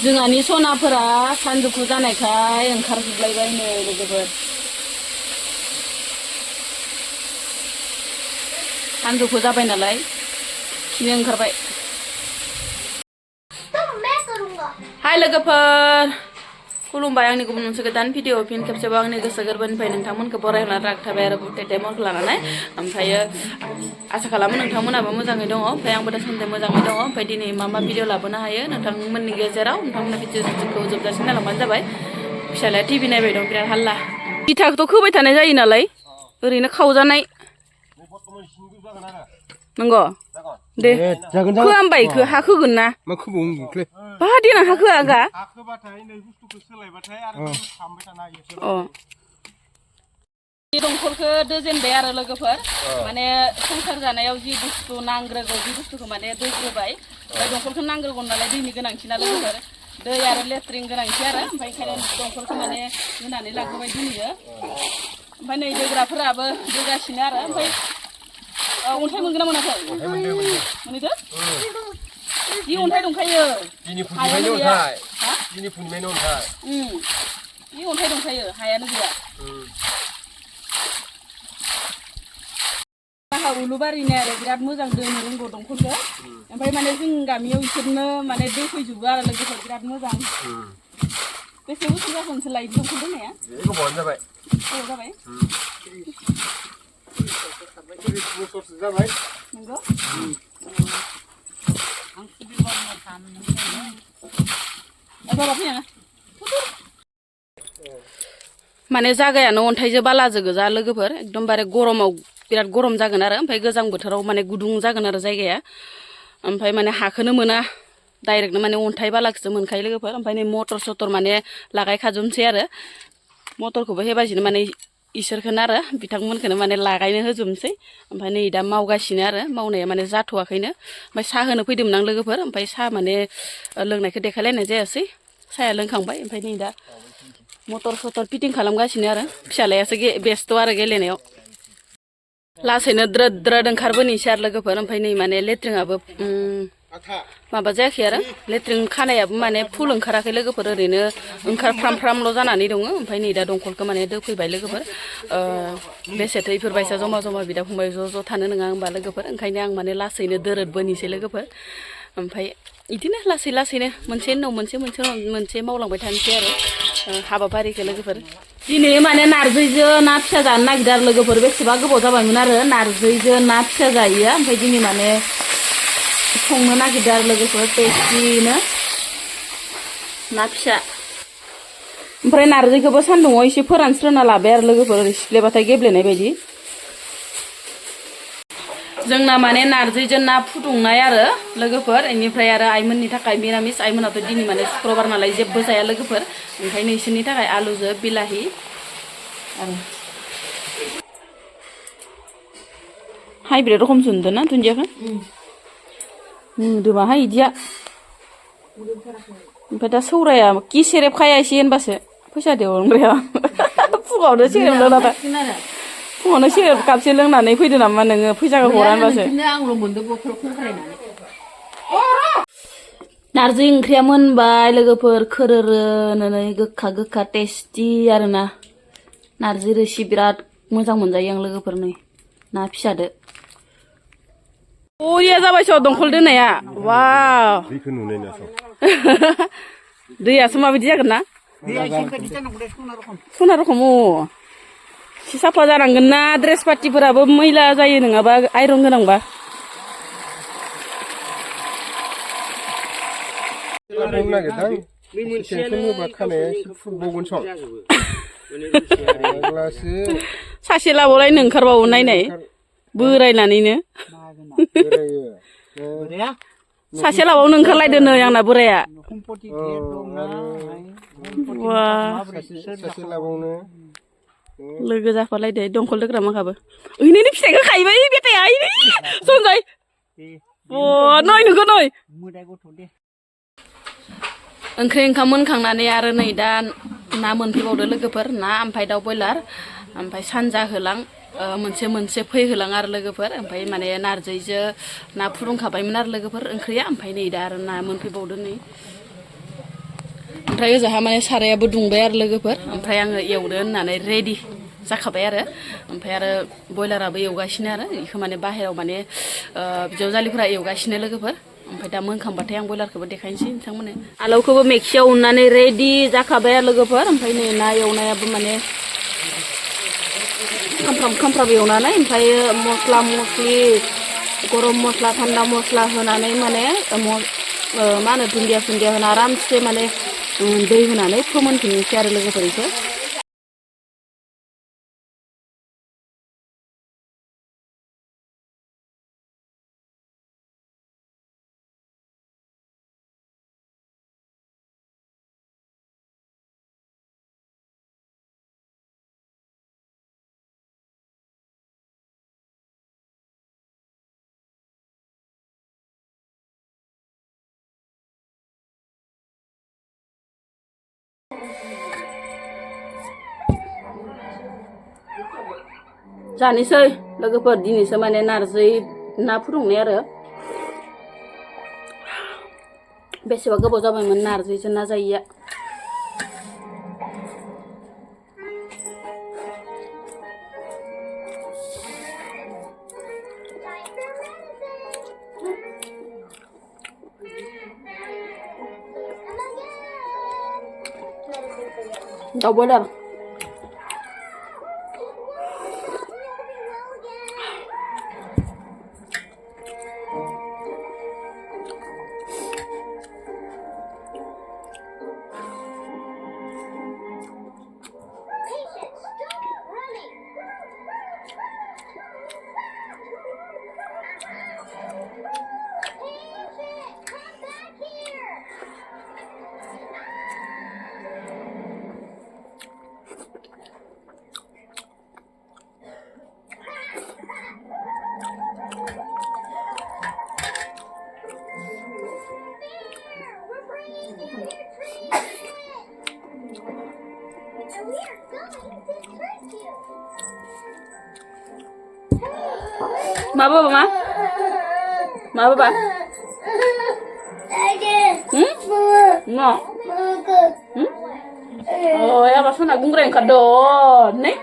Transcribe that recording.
जोंहानि सनाफोरा सानजौफु जानायखाय ओंखारजोबलायबायनो लोगोफोर सानजौफु जाबाय नालाय खिनो ओंखारबाय हाय लोगोफोर खुलुमबाय आंनि गुबुन मोनसे गोदान भिडिअ फिन खेबसेबाव आंनि गोसो गोरबोनिफ्राय नोंथांमोनखौ बरायना राखथाबाय आरो बुटे मनखौ लानानै ओमफ्रायो आसा खालामो नोंथांमोनाबो मोजाङै दङ ओमफ्राय आंबो दासान्दि मोजाङै दङ ओमफ्राय दिनै मा भिडिअ लाबोनो हायो नोंथांमोननि गेजेराव नोंथांमोननि भिडिअखौ जोबजासिम नायलांबानो जाबाय फिसालाया टिभि नायबाय दं बिराद हाल्ला इथाखौथ' खोबाय थानाय जायो नालाय ओरैनो खावजानाय नंगौ दे खोआमबाय इखो हा खोगोन ना मा खोबावोंलै बा देनां हा खोआ गा हाखोबाथाय नै बुस्थुखौ सोलायबाथाय आरो खामबाय थानो हायो दंखलखौ दोजेनबाय आरो लोगोफोर माने संसार जानायाव जि बुस्थु नांग्रोगौ बे बुस्थुखौ माने दैग्रोबाय ओमफ्राय दंखलखौ नांग्रोगौ नालाय दैनि गोनांथि ना लोगोफोर दै आरो लेट्रिन गोनांथि आरो ओमफ्राय ओंखायनो दंखलखौ माने होनानै लाग्रोबाय दिनैयो ओमफ्राय नै दैग्राफोराबो दैगासिनो आरो ओमफ्राय अन्थाइ मोनगोन ना मोनाखै मोनहैदो जि अन्थाइ दंखायो जि अन्थाइ दंखायो हायानो गैया बाहा उलुबारिनि आरो बिराद मोजां दोनो रोंगौ दंखलखौ ओमफ्राय माने जों गामियाव इसोरनो माने दै फैजोबो आरो लोगोफोर बिराद मोजां बेसे बोसोर जाखो नोंसोर लायो दंखल दोननाया गोबावानो जाबाय गोबाव जाबाय बोसोरसो जाबाय नंगौ माने जागायानो अन्थाइजों बालाजों गोजा लोगोफोर एकदमबारे गरमाव बिराद गरम जागोन आरो ओमफ्राय गोजां बोथोराव माने गुदुं जागोन आरो जायगाया ओमफ्राय माने हाखोनो मोना डाइरेक्टनो माने अन्थाइ बालाखौसो मोनखायो लोगोफोर ओमफ्राय नै मटर सटर माने लागायखाजोबनोसै आरो मटरखौबो हेबासिनो माने इसोरखौनो आरो बिथांमोनखौनो माने लागायनो होजोबनोसै ओमफ्राय नै दा मावगासिनो आरो मावनाया माने जाथ'वाखैनो ओमफ्राय साहा होनो फैदोंमोन आं लोगोफोर ओमफ्राय साहा माने लोंनायखौ देखायलायनाय जायासै साहाया लोंखांबाय ओमफ्राय नै दा मटर सटर फिटिं खालामगासिनो आरो फिसालायासो बेस्थ' आरो गेलेनायाव लासैनो द्रोद द्रोद ओंखारबोनोसै आरो लोगोफोर ओमफ्राय नै माने लेट्रिनाबो माबा जायाखै आरो लेट्रिन खानायाबो माने फुल ओंखाराखै लोगोफोर ओरैनो ओंखारफ्रामफ्रामल' जानानै दङ ओमफ्राय नै दा दंखलखौ माने दोफैबाय लोगोफोर बेसेथो इफोरबायसा जमा जमा बिदा फंबाय ज' थानो नङा होमबा लोगोफोर ओंखायनो आं माने लासैनो दोरोदबोनोसै लोगोफोर ओमफ्राय बिदिनो लासै लासैनो मोनसेनि उनाव मोनसे मावलांबाय थानोसै आरो हाबाफारिखौ लोगोफोर दिनै माने नारजिजों ना फिसा जानो नागिरदों आरो लोगोफोर बेसेबा गोबाव जाबायमोन आरो नारजिजों ना फिसा जायो ओमफ्राय दिनै माने संनो नागिरदों आरो लोगोफोर टेस्टिनो ना फिसा ओमफ्राय नारजिखौबो सान्दुङाव एसे फोरानस्रोना लाबाय आरो लोगोफोर ओरै सिफ्लेबाथाय गेब्लेनाय बायदि जोंना माने नारजिजों ना फुदुंनाय आरो लोगोफोर बेनिफ्राय आरो आइमोननि थाखाय मिरामिस आइमोनाथ' दिनै माने शुक्रबार नालाय जेबो जाया लोगोफोर ओंखायनो इसोरनि थाखाय आलुजों बिलाहि आरो हाइब्रिद रखमसो नुदों ना दुन्दियाखौ नुदोबाहाय इदिया ओमफ्राय दा सौराया कि सेरेब खाया एसे होनबासो फैसा देवोंग्राया फुङावनो सेरेब लोंना फुङावनो सेरेब कापसे लोंनानै फैदो नामा नोङो फैसाखौ हरा होनबासो आंल' मोनदों बथलाव खंख्रायनानै नारजि ओंख्रिया मोनबाय लोगोफोर खोरोरोनो गोखा गोखा टेस्टि आरोना नारजि रोसि बिराद मोजां मोनजायो आं लोगोफोर नै ना फिसादो बरिया जाबाय स दंखल दोननाया वाव दैखौ नुनाय ना दैयासो माबायदि जागोन ना सना रखम एसे साफा जानांगोन ना ड्रेस पातिफोराबो मैला जायो नङाबा आइरन गोनांबा सासे लाबावलायनो ओंखारबावो नायनाय बोरायनानैनो सासे लाबावनो ओंखारलायदो नै आंना बोराया लोगो जाफालायदो दंखल दोग्रा माखाबो ओइनैनो फिथाइखौ खायबाय बेटाया सनजाय नै नोंखौ नै ओंख्रि ओंखाम मोनखांनानै आरो नै दा ना मोनफैबावदो लोगोफोर ना ओमफ्राय दाउ बयलार ओमफ्राय सानजा होलां मोनसे फैहोलां आरो लोगोफोर ओमफ्राय माने नारजिजों ना फुदुंखाबायमोन आरो लोगोफोर ओंख्रिया ओमफ्राय नै दा आरो ना मोनफैबावदो नै ओमफ्राय ओजाहा माने सारायाबो दुंबाय आरो लोगोफोर ओमफ्राय आङो एवनो होननानै रेडि जाखाबाय आरो ओमफ्राय आरो बयलाराबो एवगासिनो आरो बेखौ माने बाहेरायाव माने बिजावजालिफोरा एवगासिनो लोगोफोर ओमफ्राय दा मोनखांबाथाय आं बयलारखौबो देखायनोसै नोंथांमोननो आलौखौबो मेक्सियाव उननानै रेडि जाखाबाय आरो लोगोफोर ओमफ्राय नै ना एवनायाबो माने खामफ्राम एवनानै ओमफ्राय मस्ला मस्लि गरम मस्ला थान्दा मस्ला होनानै माने मा होनो दुन्दिया होना आरामसे माने दै होनानै फोमोनफिननोसै आरो लोगोफोर इखौ जानोसै लोगोफोर दिनैसो माने नारजि ना फुदुंनाय आरो बेसेबा गोबाव जाबायमोन नारजिजों ना जायैया दाउ बयलार मा बाबा मा बाबा मा oh ya pas nak gunggring kado nih